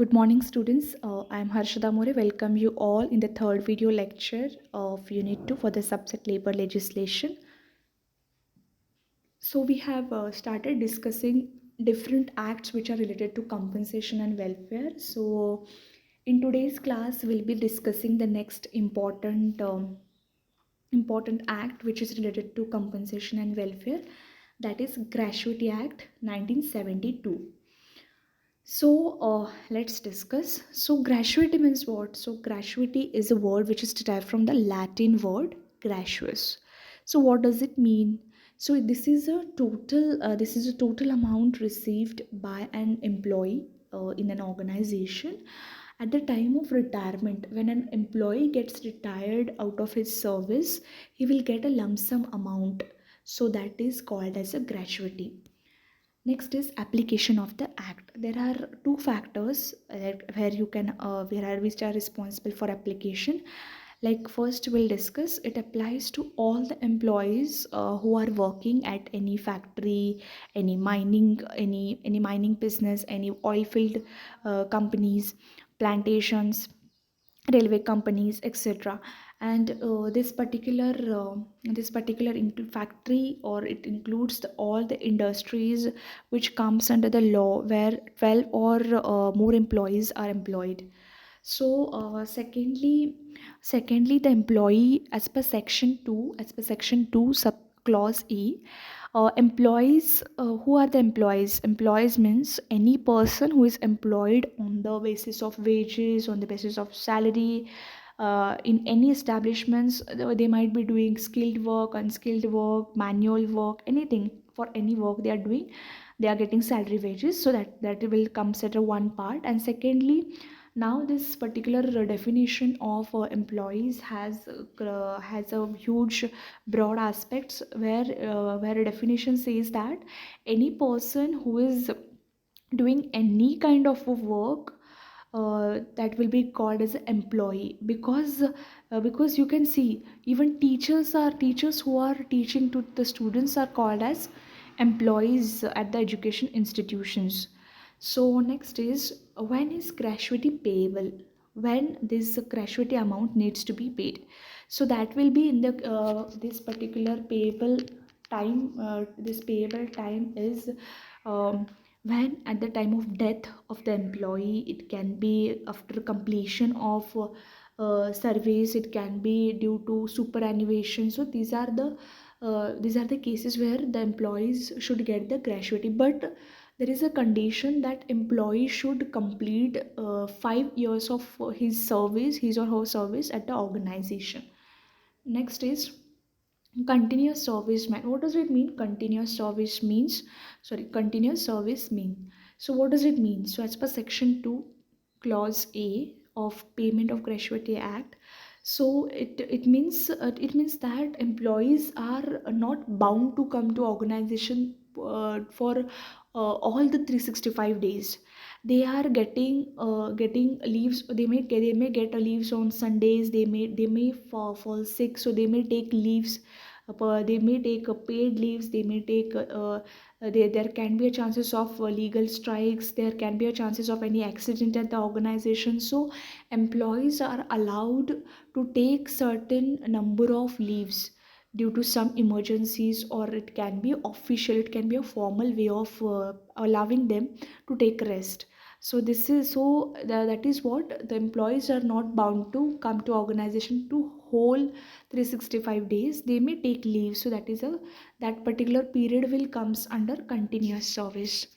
Good morning, students. I am Harshada More. Welcome you all in the third video lecture of Unit 2 for the subject labor legislation. So we have started discussing different acts which are related to compensation and welfare. So in today's class, we'll be discussing the next important act which is related to compensation and welfare. That is Gratuity Act 1972. So let's discuss. So gratuity means what? So gratuity is a word which is derived from the Latin word gratuus. So what does it mean? So this is a total amount received by an employee in an organization at the time of retirement. When an employee gets retired out of his service, he will get a lump sum amount. So that is called as a gratuity. Next is application of the act. There are two factors where you can which are responsible for application. Like first we'll discuss it applies to all the employees who are working at any factory, any mining business, any oil field companies, plantations, railway companies, etc. And this particular factory, or it includes all the industries which comes under the law where 12 or more employees are employed. So secondly the employee, as per section 2 sub clause E, employees, who are the employees means any person who is employed on the basis of wages, on the basis of salary, in any establishments. They might be doing skilled work, unskilled work, manual work, anything. For any work they are doing, they are getting salary wages. So that will consider one part. And secondly, now this particular definition of employees has a huge broad aspects, where a definition says that any person who is doing any kind of a work, that will be called as an employee. Because you can see, even teachers who are teaching to the students are called as employees at the education institutions. So next is, when is gratuity payable? When this gratuity amount needs to be paid? So that will be in the this particular payable time. This payable time is, when at the time of death of the employee. It can be after completion of surveys. It can be due to superannuation. So these are the cases where the employees should get the gratuity. But there is a condition that employee should complete 5 years of his or her service at the organization. Next is continuous service man. What does it mean? Continuous service mean. So what does it mean? So as per section 2 clause A of Payment of Gratuity Act, so it means that employees are not bound to come to organization for all the 365 days. They are getting leaves. They may get a leaves on Sundays. They may fall sick, so they may take leaves. They may take paid leaves. They may take there can be a chances of legal strikes. There can be a chances of any accident at the organization. So employees are allowed to take certain number of leaves due to some emergencies, or it can be official, it can be a formal way of allowing them to take rest. So that is what the employees are not bound to come to organization to whole 365 days. They may take leave. So that particular period will comes under continuous service.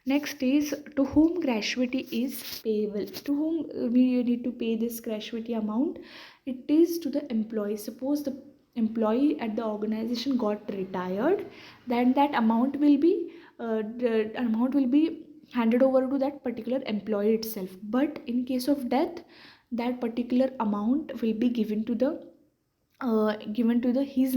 Next is, to whom gratuity is payable. To whom we need to pay this gratuity amount? It is to the employee. Suppose the employee at the organization got retired, then that amount will be handed over to that particular employee itself. But in case of death, that particular amount will be given to the his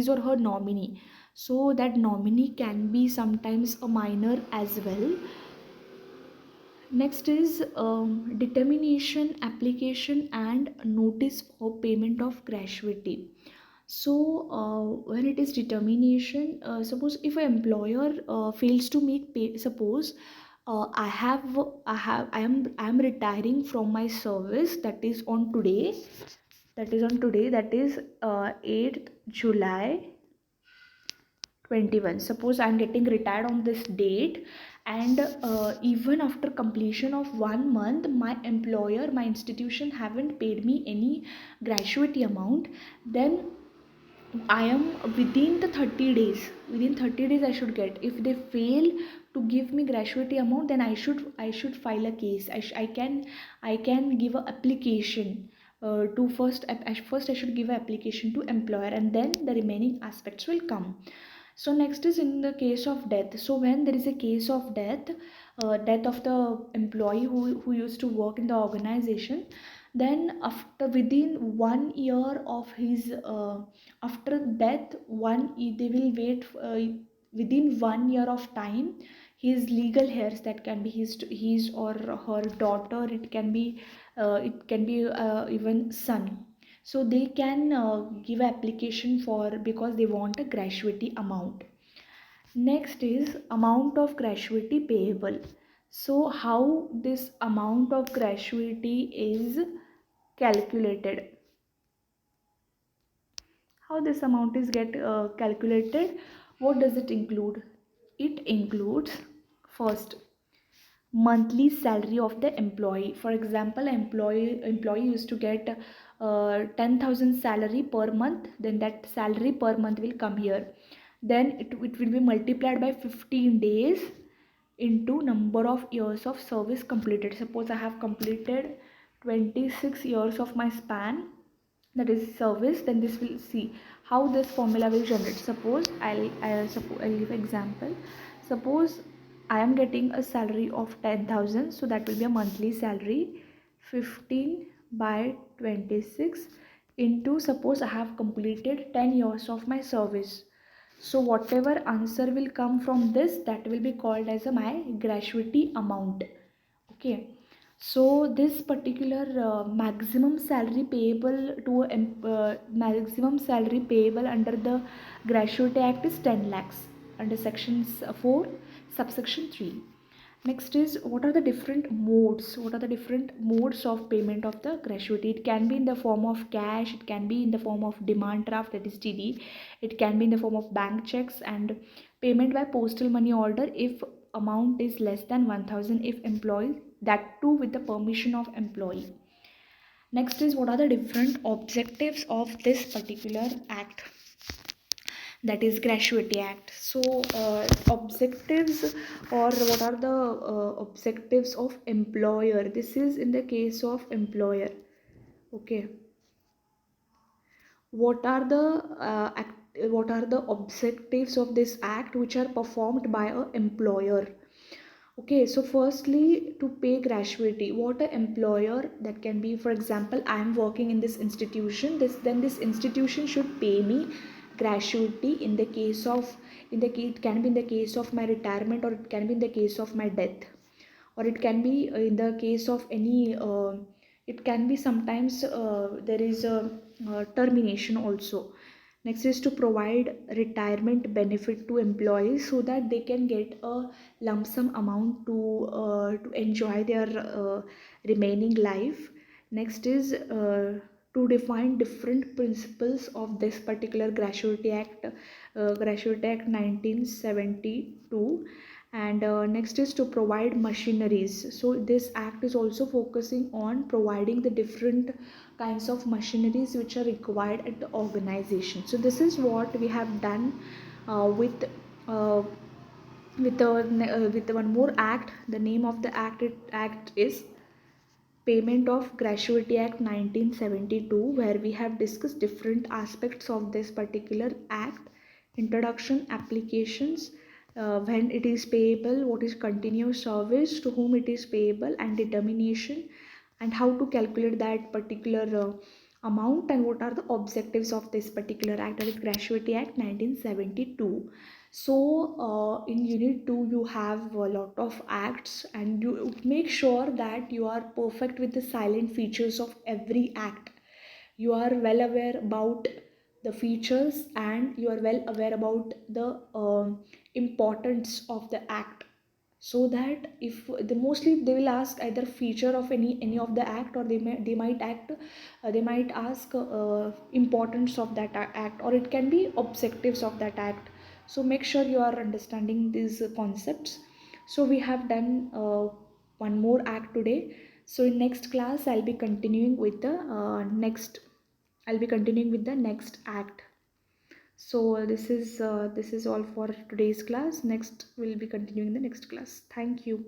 or her nominee. So that nominee can be sometimes a minor as well. Next is determination, application, and notice for payment of gratuity. So when it is determination, suppose if an employer fails to make pay, suppose I am retiring from my service. That is on today. That is 8th July 21. Suppose I'm getting retired on this date, and even after completion of 1 month, my institution haven't paid me any gratuity amount, then I am within the 30 days. Within 30 days, I should get. If they fail to give me gratuity amount, then I should file a case. I can give a application to first I should give an application to employer, and then the remaining aspects will come. So next is in the case of death. So when there is a case of death, death of the employee who used to work in the organization, then after within 1 year of his after death, they will wait within 1 year of time, his legal heirs, that can be his or her daughter, it can be even son, so they can give application for, because they want a gratuity amount. Next is amount of gratuity payable. So how this amount of gratuity is calculated? How this amount is get calculated? What does it include? It includes first monthly salary of the employee. For example, employee used to get 10,000 salary per month, then that salary per month will come here. Then it will be multiplied by 15 days into number of years of service completed. Suppose I have completed 26 years of my span, that is service, then this will see how this formula will generate. Suppose I'll give example. Suppose I am getting a salary of 10,000, so that will be a monthly salary. 15 by 26 into, suppose I have completed 10 years of my service. So whatever answer will come from this, that will be called as my gratuity amount. Okay. So this particular maximum salary payable under the Gratuity Act is 10 lakhs under sections 4 subsection 3. Next is, what are the different modes? What are the different modes of payment of the gratuity? It can be in the form of cash, it can be in the form of demand draft, that is TD, it can be in the form of bank checks, and payment by postal money order if amount is less than 1,000 if employee, that too with the permission of employee. Next is, what are the different objectives of this particular act, that is Gratuity Act? So objectives, or what are the objectives of employer? This is in the case of employer. Okay. What are the what are the objectives of this act which are performed by a employer? Okay, so firstly, to pay gratuity, what an employer, that can be, for example, I am working in this institution, this institution should pay me gratuity in the case of, it can be in the case of my retirement, or it can be in the case of my death, or it can be in the case of any it can be sometimes there is a termination also. Next is to provide retirement benefit to employees so that they can get a lump sum amount to enjoy their remaining life. Next is to define different principles of this particular Gratuity Act 1972. And next is to provide machineries. So this act is also focusing on providing the different kinds of machineries which are required at the organization. So this is what we have done uh, with one more act. The name of the act is Payment of Gratuity Act 1972, where we have discussed different aspects of this particular act: introduction, applications, when it is payable, what is continuous service, to whom it is payable, and determination, and how to calculate that particular amount, and what are the objectives of this particular act, that is Gratuity Act 1972. So in unit 2 you have a lot of acts, and you make sure that you are perfect with the silent features of every act. You are well aware about the features, and you are well aware about the importance of the act. so that if the mostly they will ask either feature of any of the act, or they might ask importance of that act, or it can be objectives of that act. So make sure you are understanding these concepts. So we have done one more act today. So in next class I'll be continuing with the next act. So this is all for today's class. Next we'll be continuing the next class. Thank you.